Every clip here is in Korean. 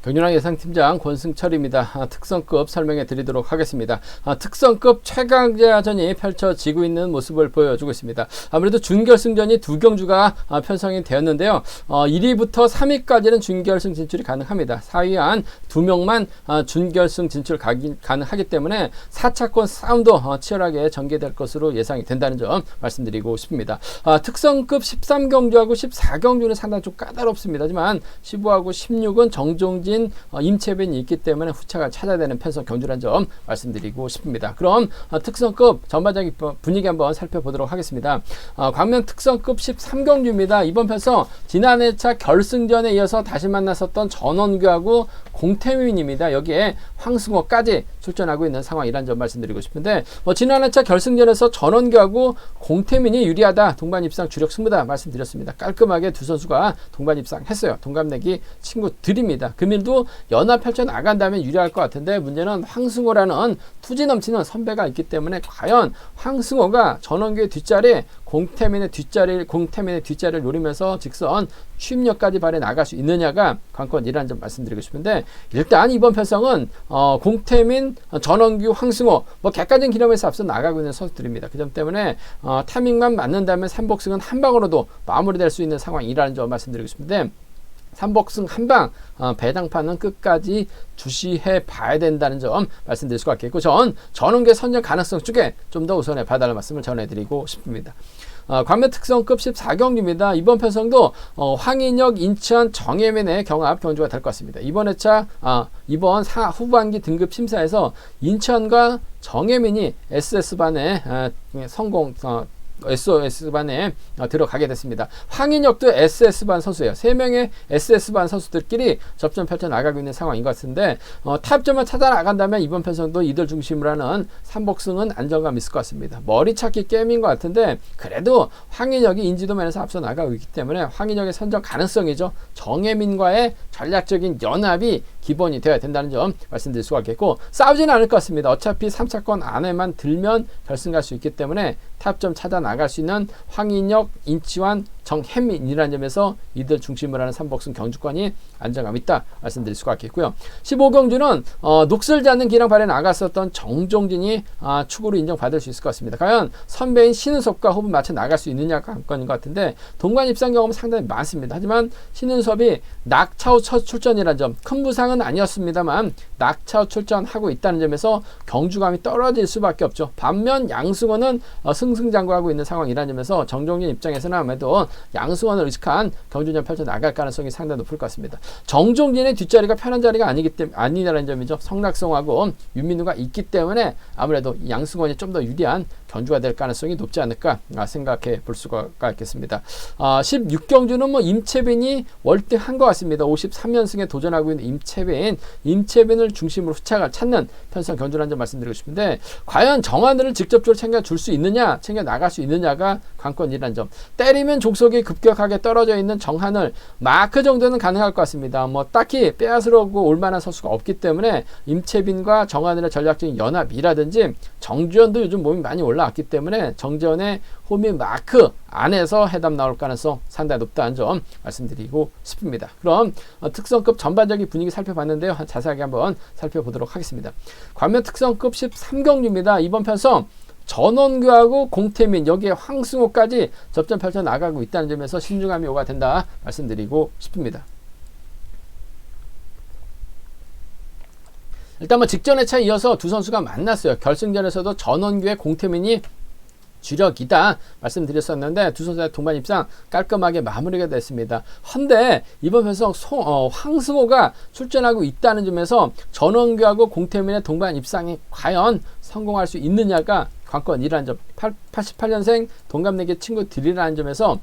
경륜왕 예상팀장 권승철입니다. 특성급 설명해 드리도록 하겠습니다. 특성급 최강자전이 펼쳐지고 있는 모습을 보여주고 있습니다. 아무래도 준결승전이 두 경주가 편성이 되었는데요. 1위부터 3위까지는 준결승 진출이 가능합니다. 4위 안 2명만 준결승 진출 가능하기 때문에 4차권 싸움도 치열하게 전개될 것으로 예상이 된다는 점 말씀드리고 싶습니다. 특성급 13경주하고 14경주는 상당히 좀 까다롭습니다. 하지만 15하고 16은 정종진 임채빈이 있기 때문에 후차가 찾아야 되는 편성 경주라는 점 말씀드리고 싶습니다. 그럼 특성급 전반적인 분위기 한번 살펴보도록 하겠습니다. 광명 특성급 13경주입니다. 이번 편성 지난해차 결승전에 이어서 다시 만났었던 전원규하고 공태민입니다. 여기에 황승호까지 출전하고 있는 상황이라는 점 말씀드리고 싶은데 지난해차 결승전에서 전원규하고 공태민이 유리하다. 동반 입상 주력 승부다 말씀드렸습니다. 깔끔하게 두 선수가 동반 입상했어요. 동갑내기 친구들입니다. 금일도 연합 펼쳐 나간다면 유리할 것 같은데 문제는 황승호라는 투지 넘치는 선배가 있기 때문에 과연 황승호가 전원규의 뒷자리 공태민의 뒷자리를 노리면서 직선 취임력까지 발휘 나갈 수 있느냐가 관건이라는 점 말씀드리고 싶은데 일단 이번 편성은 공태민, 전원규, 황승호 객관적인 기념에서 앞서 나가고 있는 선수들입니다. 그 점 때문에 타이밍만 맞는다면 3복승은 한 방으로도 마무리될 수 있는 상황이라는 점 말씀드리고 싶은데 3복승 한방 배당판은 끝까지 주시해 봐야 된다는 점 말씀드릴 수가 있겠고 전원규 선정 가능성 쪽에 좀 더 우선에 봐달라는 말씀을 전해드리고 싶습니다. 광명 특성급 14경주입니다. 이번 편성도 황인혁, 인천, 정혜민의 경합 경주가 될 것 같습니다. 이번 회차 이번 후반기 등급 심사에서 인천과 정혜민이 SS반에 SOS반에 들어가게 됐습니다. 황인혁도 SS반 선수예요. 3명의 SS반 선수들끼리 접전 펼쳐 나가고 있는 상황인 것 같은데 탑점을 찾아 나간다면 이번 편성도 이들 중심으로 하는 3복승은 안정감 있을 것 같습니다. 머리 찾기 게임인 것 같은데 그래도 황인혁이 인지도 면에서 앞서 나가고 있기 때문에 황인혁의 선정 가능성이죠. 정혜민과의 전략적인 연합이 기본이 되어야 된다는 점 말씀드릴 수가 있겠고 싸우지는 않을 것 같습니다. 어차피 3차권 안에만 들면 결승 갈 수 있기 때문에 탑점 찾아 나갈 수 있는 황인혁, 인치환, 정혜민이라는 점에서 이들 중심으로 하는 3복승 경주권이 안정감 있다 말씀드릴 수가 있겠고요. 15경주는 녹슬지 않는 기량 발휘에 나갔었던 정종진이 축으로 인정받을 수 있을 것 같습니다. 과연 선배인 신은섭과 호흡을 맞춰 나갈 수 있느냐가 관건인 것 같은데 동반 입상 경험은 상당히 많습니다. 하지만 신은섭이 낙차후 첫 출전이라는 점 큰 부상은 아니었습니다만 낙차후 출전하고 있다는 점에서 경주감이 떨어질 수밖에 없죠. 반면 양승원은 승승장구하고 있는 상황이라는 점에서 정종진 입장에서는 아무래도 양승원을 의식한 경주전 펼쳐 나갈 가능성이 상당히 높을 것 같습니다. 정종진의 뒷자리가 편한 자리가 아니라는 점이죠. 성낙성하고 윤민우가 있기 때문에 아무래도 양승원이 좀 더 유리한 경주가 될 가능성이 높지 않을까 생각해 볼 수가 있겠습니다. 16경주는 임채빈이 월등한 것 같습니다. 53연승에 도전하고 있는 임채빈을 중심으로 후차가 찾는 편성 경주라는 점 말씀드리고 싶은데 과연 정하늘을 직접적으로 챙겨줄 수 있느냐 챙겨 나갈 수 있느냐가 관건이라는 점. 때리면 족속이 급격하게 떨어져 있는 정하늘 마크 정도는 가능할 것 같습니다. 딱히 빼앗으려고 올만한 선수가 없기 때문에 임채빈과 정하늘의 전략적인 연합이라든지 정주현도 요즘 몸이 많이 올라왔기 때문에 정재원의 홈이 마크 안에서 해답 나올 가능성 상당히 높다는 점 말씀드리고 싶습니다. 그럼 특성급 전반적인 분위기 살펴봤는데요. 자세하게 한번 살펴보도록 하겠습니다. 광명 특성급 13경주입니다. 이번 편성 전원규하고 공태민 여기에 황승호까지 접전 펼쳐 나가고 있다는 점에서 신중함이 요가 된다 말씀드리고 싶습니다. 일단 직전 회차에 이어서 두 선수가 만났어요. 결승전에서도 전원규의 공태민이 주력이다 말씀드렸었는데 두 선수의 동반 입상 깔끔하게 마무리가 됐습니다. 헌데 이번 편성 황승호가 출전하고 있다는 점에서 전원규하고 공태민의 동반 입상이 과연 성공할 수 있느냐가 관건이라는 점. 88년생 동갑내기 친구들이라는 점에서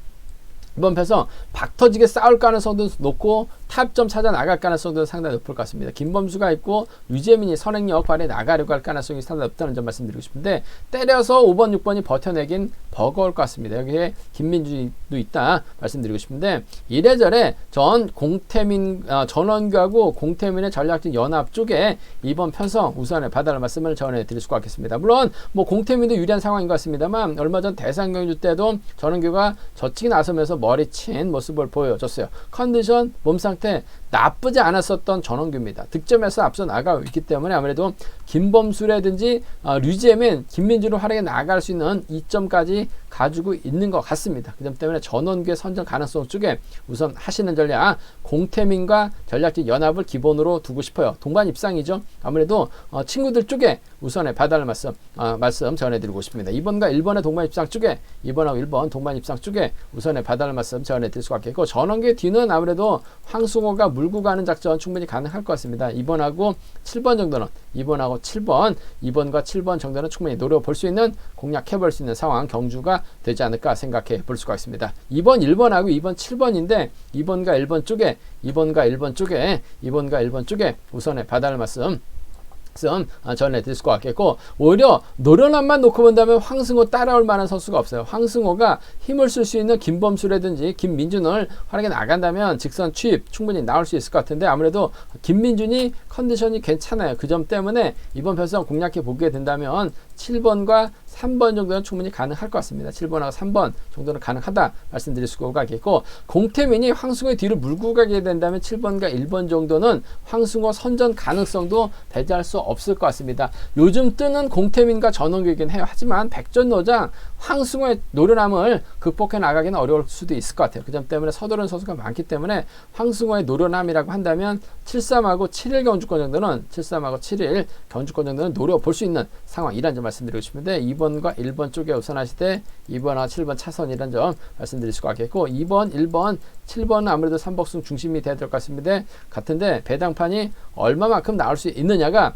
이번 편성 박터지게 싸울 가능성도 높고 탑점 찾아 나갈 가능성도 상당히 높을 것 같습니다. 김범수가 있고 유재민이 선행력 발휘 나가려고 할 가능성이 상당히 높다는 점 말씀드리고 싶은데 때려서 5번, 6번이 버텨내긴 버거울 것 같습니다. 여기에 김민주도 있다 말씀드리고 싶은데 이래저래 전원규하고 공태민의 전략적 연합 쪽에 이번 편성 우선에 받아라 말씀을 전해드릴 수가 있겠습니다. 물론 공태민도 유리한 상황인 것 같습니다만 얼마 전 대상경주 때도 전원규가 젖히기 나서면서 머리 친 모습을 보여줬어요. 컨디션, 몸 상태 끝에 나쁘지 않았었던 전원규입니다. 득점에서 앞서 나가고 있기 때문에 아무래도 김범수라든지 류지엠은 김민준을 활약해 나갈 수 있는 이점까지 가지고 있는 것 같습니다. 그 점 때문에 전원규의 선정 가능성 쪽에 우선 하시는 전략 공태민과 전략적 연합을 기본으로 두고 싶어요. 동반 입상이죠. 아무래도 친구들 쪽에 우선에 봐달라는 말씀 전해드리고 싶습니다. 2번과 1번의 동반 입상 쪽에 2번하고 1번 동반 입상 쪽에 우선에 봐달라는 말씀 전해드릴 수가 있겠고 전원규의 뒤는 아무래도 황승호가 물고 가는 작전 충분히 가능할 것 같습니다. 2번하고 7번 정도는 2번하고 7번 2번과 7번 정도는 충분히 노려볼 수 있는 공략해볼 수 있는 상황 경주가 되지 않을까 생각해 볼 수가 있습니다. 2번 1번하고 2번 7번인데 2번과 1번 쪽에 2번과 1번 쪽에 우선에 봐달라는 말씀 전해드릴 것 같겠고 오히려 노련함만 놓고 본다면 황승호 따라올 만한 선수가 없어요. 황승호가 힘을 쓸 수 있는 김범수라든지 김민준을 활약해 나간다면 직선 추입 충분히 나올 수 있을 것 같은데 아무래도 김민준이 컨디션이 괜찮아요. 그 점 때문에 이번 편성 공략해 보게 된다면 7번과 3번 정도는 충분히 가능할 것 같습니다. 7번하고 3번 정도는 가능하다 말씀드릴 수가 있겠고 공태민이 황승호의 뒤를 물고 가게 된다면 7번과 1번 정도는 황승호 선전 가능성도 배제할 수 없을 것 같습니다. 요즘 뜨는 공태민과 전원규이긴 해요. 하지만 백전노장 황승호의 노련함을 극복해 나가기는 어려울 수도 있을 것 같아요. 그 점 때문에 서두른 선수가 많기 때문에 황승호의 노련함이라고 한다면 7-3하고 7-1 경주권 정도는 7-3하고 7-1 경주권 정도는 노려볼 수 있는 상황이란 점 말씀드리고 싶은데 2번과 1번 쪽에 우선하실 때 2번과 7번 차선이란 점 말씀드릴 수가 있겠고 2번, 1번, 7번은 아무래도 삼복승 중심이 돼야 될 것 같습니다. 같은데 배당판이 얼마만큼 나올 수 있느냐가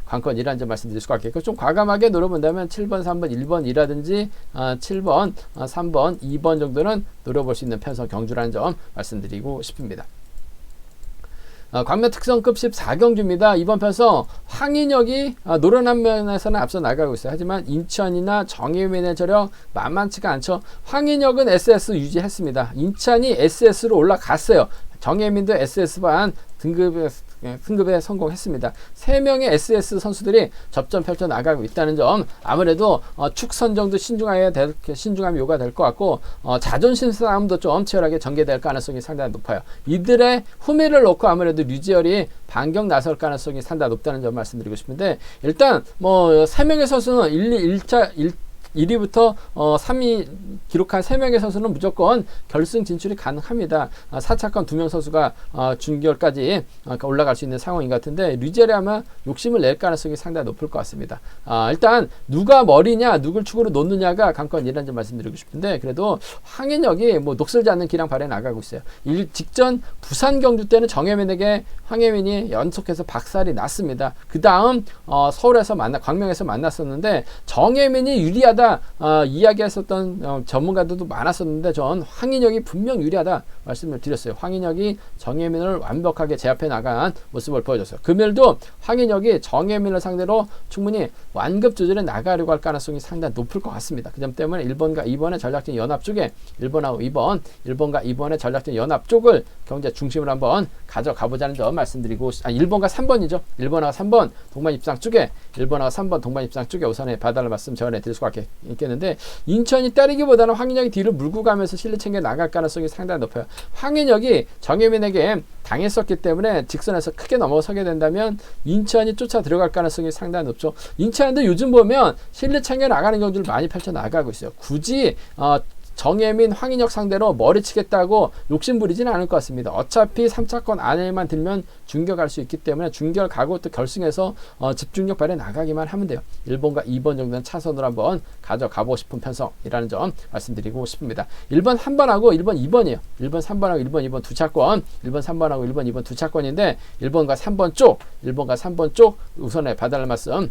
관건이라는 점 말씀드릴 수가 있겠고 좀 과감하게 노려본다면 7번, 3번, 1번이라든지 7번, 3번, 2번 정도는 노려볼 수 있는 편성 경주라는 점 말씀드리고 싶습니다. 광명 특성급 14경주입니다. 이번 편성 황인혁이 노련한 면에서는 앞서 나가고 있어요. 하지만 인천이나 정혜민의 저력 만만치가 않죠. 황인혁은 SS 유지했습니다. 인천이 SS로 올라갔어요. 정혜민도 SS반 등급에 성공했습니다. 3명의 SS 선수들이 접전 펼쳐 나가고 있다는 점 아무래도 축 선정도 신중함이 요구될 것 같고 자존심 싸움도 좀 치열하게 전개될 가능성이 상당히 높아요. 이들의 후미를 놓고 아무래도 류지열이 반격 나설 가능성이 상당히 높다는 점 말씀드리고 싶은데 일단 3명의 선수는 1위부터 3위 기록한 3명의 선수는 무조건 결승 진출이 가능합니다. 4차권 2명 선수가 준결까지 올라갈 수 있는 상황인 것 같은데 류젤이 아마 욕심을 낼 가능성이 상당히 높을 것 같습니다. 일단 누가 머리냐 누굴 축으로 놓느냐가 관건이라는 점 말씀드리고 싶은데 그래도 황인혁이 녹슬지 않는 기량 발휘해 나가고 있어요. 직전 부산 경주 때는 정혜민에게 황혜민이 연속해서 박살이 났습니다. 그 다음 서울에서 광명에서 만났었는데 정혜민이 유리하다 이야기했었던 전문가들도 많았었는데 전 황인혁이 분명 유리하다 말씀을 드렸어요. 황인혁이 정혜민을 완벽하게 제압해 나간 모습을 보여줬어요. 금일도 황인혁이 정혜민을 상대로 충분히 완급 조절해 나가려고 할 가능성이 상당히 높을 것 같습니다. 그 점 때문에 1번과 2번의 전략적 연합 쪽에 1번과 2번의 전략적 연합 쪽을 경제 중심으로 한번 가져가 보자는 점 말씀드리고 1번과 3번이죠. 1번과 3번 동반 입상 쪽에 1번과 3번 동반 입상 쪽에 우선에 봐달라는 말씀 전해드릴 수가 있겠는데 인천이 때리기보다는 황인혁이 뒤를 물고 가면서 실리 챙겨 나갈 가능성이 상당히 높아요. 황인혁이 정혜민에게 당했었기 때문에 직선에서 크게 넘어서게 된다면 인천이 쫓아 들어갈 가능성이 상당히 높죠. 인천도 요즘 보면 실리 챙겨 나가는 경주를 많이 펼쳐 나가고 있어요. 굳이 정혜민, 황인혁 상대로 머리 치겠다고 욕심 부리지는 않을 것 같습니다. 어차피 3차권 안에만 들면 준결 갈 수 있기 때문에 준결 가고 또 결승에서 집중력 발휘 나가기만 하면 돼요. 1번과 2번 정도는 차선으로 한번 가져가고 싶은 편성이라는 점 말씀드리고 싶습니다. 1번 1번하고 1번 2번이에요. 1번 3번하고 1번 2번 두 차권 1번 3번하고 1번 2번 두 차권인데 1번과 3번 쪽 우선에 봐달라는 말씀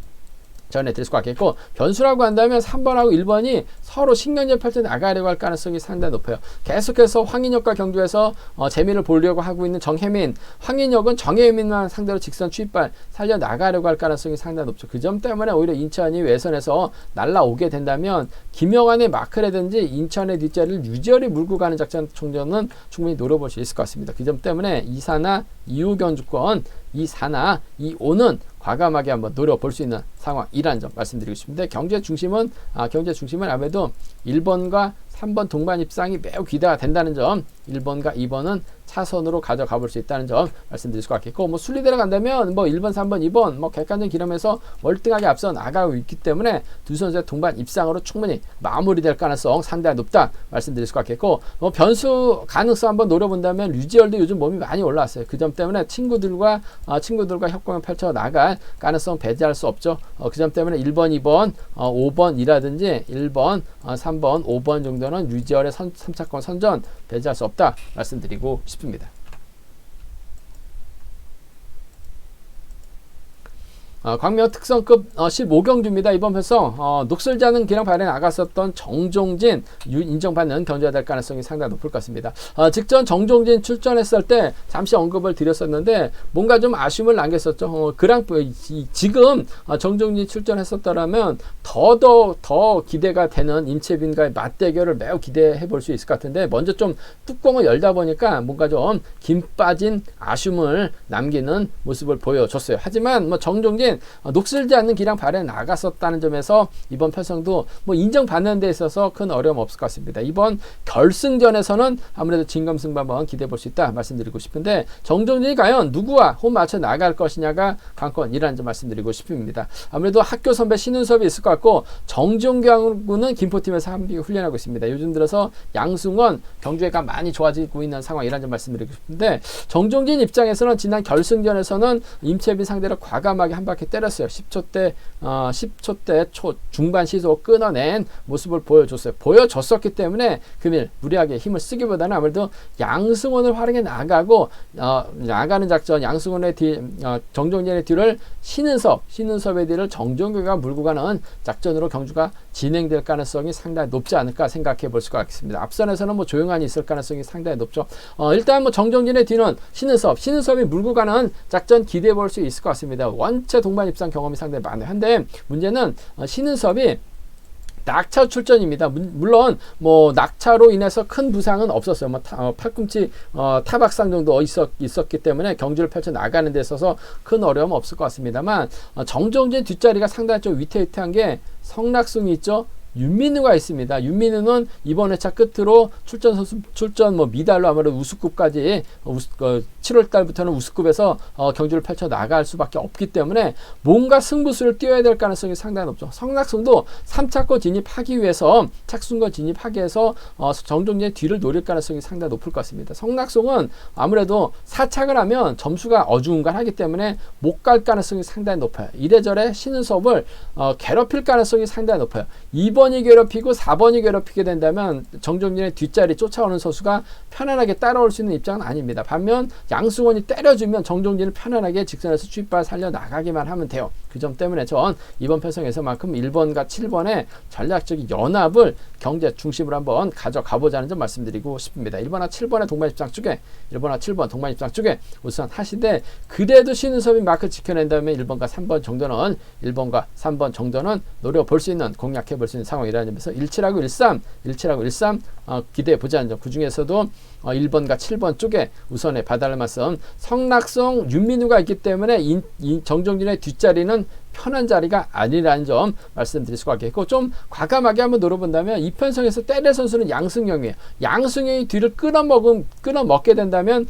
전해드릴 수가 있겠고 변수라고 한다면 3번하고 1번이 서로 신경전 펼쳐 나가려고 할 가능성이 상당히 높아요. 계속해서 황인혁과 경주에서 재미를 보려고 하고 있는 정혜민, 황인혁은 정혜민만 상대로 직선 추입발 살려 나가려고 할 가능성이 상당히 높죠. 그 점 때문에 오히려 인천이 외선에서 날라오게 된다면 김영환의 마크라든지 인천의 뒷자리를 유지열이 물고 가는 작전 총전은 충분히 노려볼 수 있을 것 같습니다. 그 점 때문에 2사나 2호 경주권 2사나 2호는 과감하게 한번 노려볼 수 있는 상황이라는 점 말씀드리고 싶은데 경제 중심은 아무래도 1번과 3번 동반 입상이 매우 기대가 된다는 점, 1번과 2번은 차선으로 가져가 볼 수 있다는 점 말씀드릴 수가 있겠고, 뭐 순리대로 간다면 뭐 1번, 3번, 2번 뭐 객관적 기름에서 월등하게 앞서 나가고 있기 때문에 두 선수의 동반 입상으로 충분히 마무리될 가능성 상당히 높다 말씀드릴 수가 있겠고, 뭐 변수 가능성 한번 노려본다면 류지열도 요즘 몸이 많이 올라왔어요. 그 점 때문에 친구들과 협공을 펼쳐 나갈 가능성 배제할 수 없죠. 그 점 때문에 1번, 2번, 5번이라든지 1번, 3번, 5번 정도는 류지열의 3차권 선전 배제할 수 없다 말씀드리고 싶습니다. 광명 특성급 15경주입니다. 이번 편성 녹슬지 않은 기량 발에 나갔었던 정종진 인정받는 경주가 될 가능성이 상당히 높을 것 같습니다. 직전 정종진 출전했을 때 잠시 언급을 드렸었는데 뭔가 좀 아쉬움을 남겼었죠. 지금 정종진 출전했었더라면 더 기대가 되는 임채빈과의 맞대결을 매우 기대해 볼 수 있을 것 같은데, 먼저 좀 뚜껑을 열다 보니까 뭔가 좀 김 빠진 아쉬움을 남기는 모습을 보여줬어요. 하지만 뭐 정종진 녹슬지 않는 기량 발에 나갔었다는 점에서 이번 편성도 뭐 인정받는 데 있어서 큰 어려움 없을 것 같습니다. 이번 결승전에서는 아무래도 진검승부 한번 기대해 볼 수 있다 말씀드리고 싶은데, 정종진이 과연 누구와 홈 맞춰 나갈 것이냐가 관건이라는 점 말씀드리고 싶습니다. 아무래도 학교 선배 신은섭이 있을 것 같고, 정종경군은 김포팀에서 한비 훈련하고 있습니다. 요즘 들어서 양승원 경주가 많이 좋아지고 있는 상황이라는 점 말씀드리고 싶은데, 정종진 입장에서는 지난 결승전에서는 임채빈 상대로 과감하게 한 바퀴 때렸어요. 10초대 초 중반 시속 끊어낸 모습을 보여줬었기 때문에 금일 무리하게 힘을 쓰기보다는 아무래도 양승원을 활용해 나가는 작전, 양승원의 정종진의 뒤를 신은섭의 뒤를 정종규가 물고 가는 작전으로 경주가 진행될 가능성이 상당히 높지 않을까 생각해 볼 수가 있습니다. 앞선에서는 뭐 조용한이 있을 가능성이 상당히 높죠. 일단 뭐 정종진의 뒤는 신은섭이 물고 가는 작전 기대해 볼 수 있을 것 같습니다. 원체 동반 입상 경험이 상당히 많아요. 한데 문제는 신은섭이 낙차 출전입니다. 물론 뭐 낙차로 인해서 큰 부상은 없었어요. 뭐 팔꿈치 타박상 정도 있었기 때문에 경주를 펼쳐 나가는 데 있어서 큰 어려움 없을 것 같습니다만, 정종진 뒷자리가 상당히 좀 위태위태한 게 성낙승이 있죠. 윤민우가 있습니다. 윤민우는 이번 회차 끝으로 출전 미달로 아무래도 우수급까지 7월 달부터는 우수급에서 경주를 펼쳐 나갈 수밖에 없기 때문에 뭔가 승부수를 띄워야 될 가능성이 상당히 높죠. 성낙승도 3차권 진입하기 위해서 착순권 진입하기 위해서 정종진의 뒤를 노릴 가능성이 상당히 높을 것 같습니다. 성낙승은 아무래도 4착을 하면 점수가 어중간하기 때문에 못 갈 가능성이 상당히 높아요. 이래저래 신은섭을 괴롭힐 가능성이 상당히 높아요. 2번이 괴롭히고 4번이 괴롭히게 된다면 정종진의 뒷자리 쫓아오는 선수가 편안하게 따라올 수 있는 입장은 아닙니다. 반면 양승원이 때려주면 정종진을 편안하게 직선에서 추입발 살려나가기만 하면 돼요. 그 점 때문에 전 이번 편성에서만큼 1번과 7번의 전략적인 연합을 경제 중심으로 한번 가져가보자는 점 말씀드리고 싶습니다. 1번과 7번의 동반 입장 쪽에 1번과 7번 동반 입장 쪽에 우선 하시되, 그래도 신은섭이 마크 지켜낸 다음에 1번과 3번 정도는 1번과 3번 정도는 노려볼 수 있는, 공략해 볼 수 있는 상황이라는 점에서 17하고 13 기대해 보자는 점, 그 중에서도 1번과 7번 쪽에 우선에 봐달라는 말씀, 성낙성, 윤민우가 있기 때문에 정종진의 뒷자리는 편한 자리가 아니라는 점 말씀드릴 수가 있겠고, 좀 과감하게 한번 노려본다면 이 편성에서 때릴 선수는 양승영이에요. 양승영이 뒤를 끊어먹게 된다면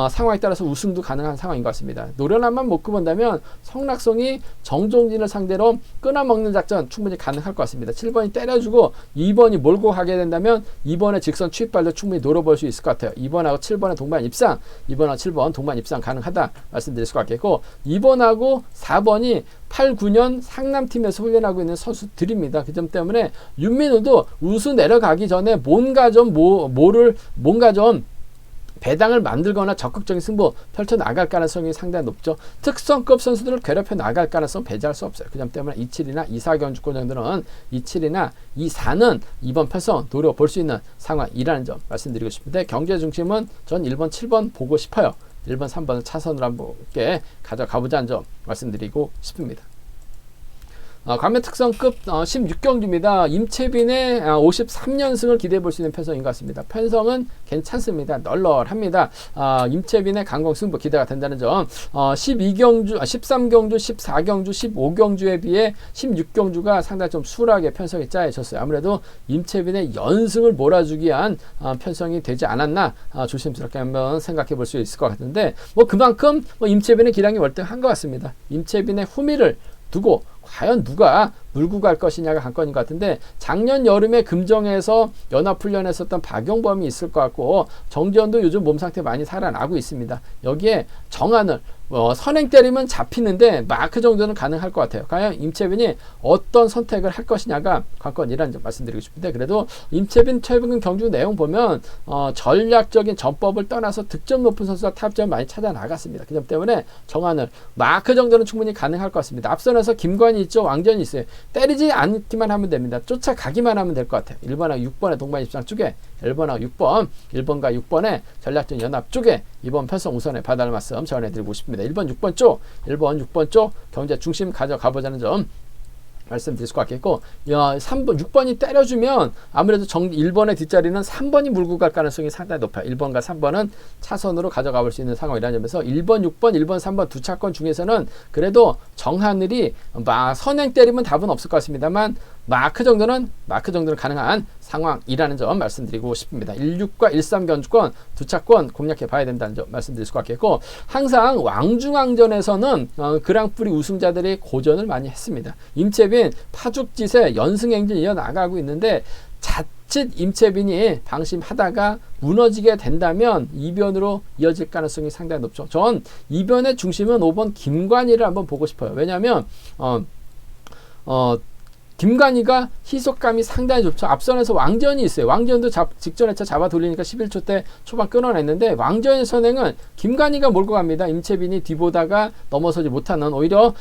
상황에 따라서 우승도 가능한 상황인 것 같습니다. 노련함만 먹고 본다면 성낙성이 정종진을 상대로 끊어먹는 작전 충분히 가능할 것 같습니다. 7번이 때려주고 2번이 몰고 가게 된다면 2번의 직선 추입발도 충분히 노려볼 수 있을 것 같아요. 2번하고 7번의 동반 입상, 2번하고 7번 동반 입상 가능하다 말씀드릴 수가 있겠고, 2번하고 4번이 8, 9년 상남팀에서 훈련하고 있는 선수들입니다. 그 점 때문에 윤민우도 우수 내려가기 전에 뭔가 좀 배당을 만들거나 적극적인 승부 펼쳐 나갈 가능성이 상당히 높죠. 특성급 선수들을 괴롭혀 나갈 가능성 배제할 수 없어요. 그 점 때문에 27이나 24 경주권 정도는 27이나 24는 이번 편성 노려볼 수 있는 상황이라는 점 말씀드리고 싶은데, 경제 중심은 전 1번, 7번 보고 싶어요. 1번, 3번은 차선으로 함께 가져가보자는 점 말씀드리고 싶습니다. 관면 특성급 16경주입니다. 임채빈의 53연승을 기대해 볼 수 있는 편성인 것 같습니다. 편성은 괜찮습니다. 널널합니다. 임채빈의 강공 승부 기대가 된다는 점. 12경주, 13경주, 14경주, 15경주에 비해 16경주가 상당히 좀 수월하게 편성이 짜여졌어요. 아무래도 임채빈의 연승을 몰아주기 위한 편성이 되지 않았나 조심스럽게 한번 생각해 볼 수 있을 것 같은데, 뭐 그만큼 임채빈의 기량이 월등한 것 같습니다. 임채빈의 후미를 두고 과연 누가 물고 갈 것이냐가 관건인 것 같은데, 작년 여름에 금정에서 연합훈련했었던 박용범이 있을 것 같고, 정지현도 요즘 몸 상태 많이 살아나고 있습니다. 여기에 정하늘 선행 때리면 잡히는데 마크 정도는 가능할 것 같아요. 과연 임채빈이 어떤 선택을 할 것이냐가 관건이라는 점 말씀드리고 싶은데, 그래도 임채빈 최근 경주 내용 보면 전략적인 전법을 떠나서 득점 높은 선수가 탑점 많이 찾아 나갔습니다. 그 점 때문에 정하늘 마크 정도는 충분히 가능할 것 같습니다. 앞선에서 김관이 있죠. 왕전이 있어요. 때리지 않기만 하면 됩니다. 쫓아가기만 하면 될 것 같아요. 1번하고 6번의 동반 입상 쪽에, 1번하고 6번, 1번과 6번의 전략적 연합 쪽에 이번 편성 우선에 받아갈 말씀 전해드리고 싶습니다. 1번, 6번 쪽, 1번, 6번 쪽 경제 중심 가져가보자는 점 말씀드릴 것 같겠고, 3번, 6번이 때려주면 아무래도 1번의 뒷자리는 3번이 물고 갈 가능성이 상당히 높아요. 1번과 3번은 차선으로 가져가 볼 수 있는 상황이라는 점에서 1번, 6번, 1번, 3번 두 차권 중에서는 그래도 정하늘이 선행 때리면 답은 없을 것 같습니다만 마크 정도는 가능한 상황이라는 점 말씀드리고 싶습니다. 16과 13 경주권 두 차권 공략해 봐야 된다는 점 말씀드릴 수 같겠고, 항상 왕중왕전에서는 그랑프리 우승자들이 고전을 많이 했습니다. 임채빈 파죽짓에 연승 행진 이어나가고 있는데, 자칫 임채빈이 방심하다가 무너지게 된다면 이변으로 이어질 가능성이 상당히 높죠. 전 이변의 중심은 5번 김관희를 한번 보고 싶어요. 왜냐하면 김관희가 희속감이 상당히 좋죠. 앞선에서 왕전이 있어요. 왕전도 직전에 차 잡아 돌리니까 11초 때 초반 끊어냈는데, 왕전의 선행은 김관희가 몰고 갑니다. 임채빈이 뒤보다가 넘어서지 못하는, 오히려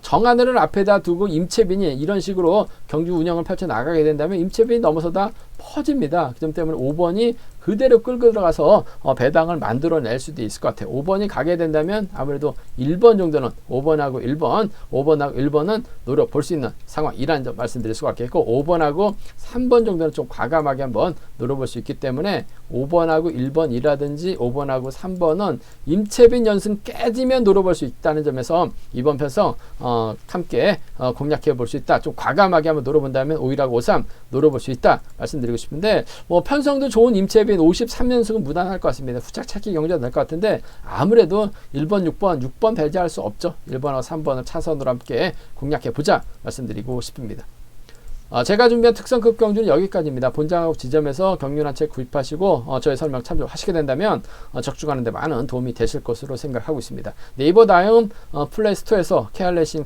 정하늘을 앞에다 두고 임채빈이 이런 식으로 경주 운영을 펼쳐 나가게 된다면 임채빈이 넘어서다 퍼집니다. 그 점 때문에 5번이 그대로 끌고 들어가서 배당을 만들어낼 수도 있을 것 같아요. 5번이 가게 된다면 아무래도 1번 정도는 5번하고 1번은 노려볼 수 있는 상황이라는 점 말씀드릴 수가 있겠고, 5번하고 3번 정도는 좀 과감하게 한번 노려볼 수 있기 때문에 5번하고 1번이라든지 5번하고 3번은 임채빈 연승 깨지면 노려볼 수 있다는 점에서 이번 편성 함께 공략해 볼 수 있다. 좀 과감하게 한번 노려본다면 5일하고 5-3 노려볼 수 있다 말씀드리고 싶은데, 편성도 좋은 임채빈 53연승은 무난할 것 같습니다. 후착 찾기 경기가 될 것 같은데, 아무래도 1번, 6번 배제할 수 없죠. 1번하고 3번을 차선으로 함께 공략해 보자 말씀드리고 싶습니다. 제가 준비한 특성급 경주는 여기까지입니다. 본장하고 지점에서 경륜 한 채 구입하시고 저의 설명 참조하시게 된다면 적중하는 데 많은 도움이 되실 것으로 생각하고 있습니다. 네이버 다음 플레이스토어에서 KR레이싱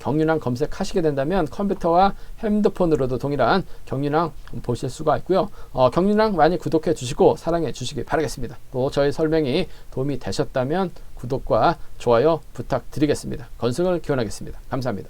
경륜왕 검색하시게 된다면 컴퓨터와 핸드폰으로도 동일한 경륜왕 보실 수가 있고요. 경륜왕 많이 구독해 주시고 사랑해 주시기 바라겠습니다. 또 저의 설명이 도움이 되셨다면 구독과 좋아요 부탁드리겠습니다. 건승을 기원하겠습니다. 감사합니다.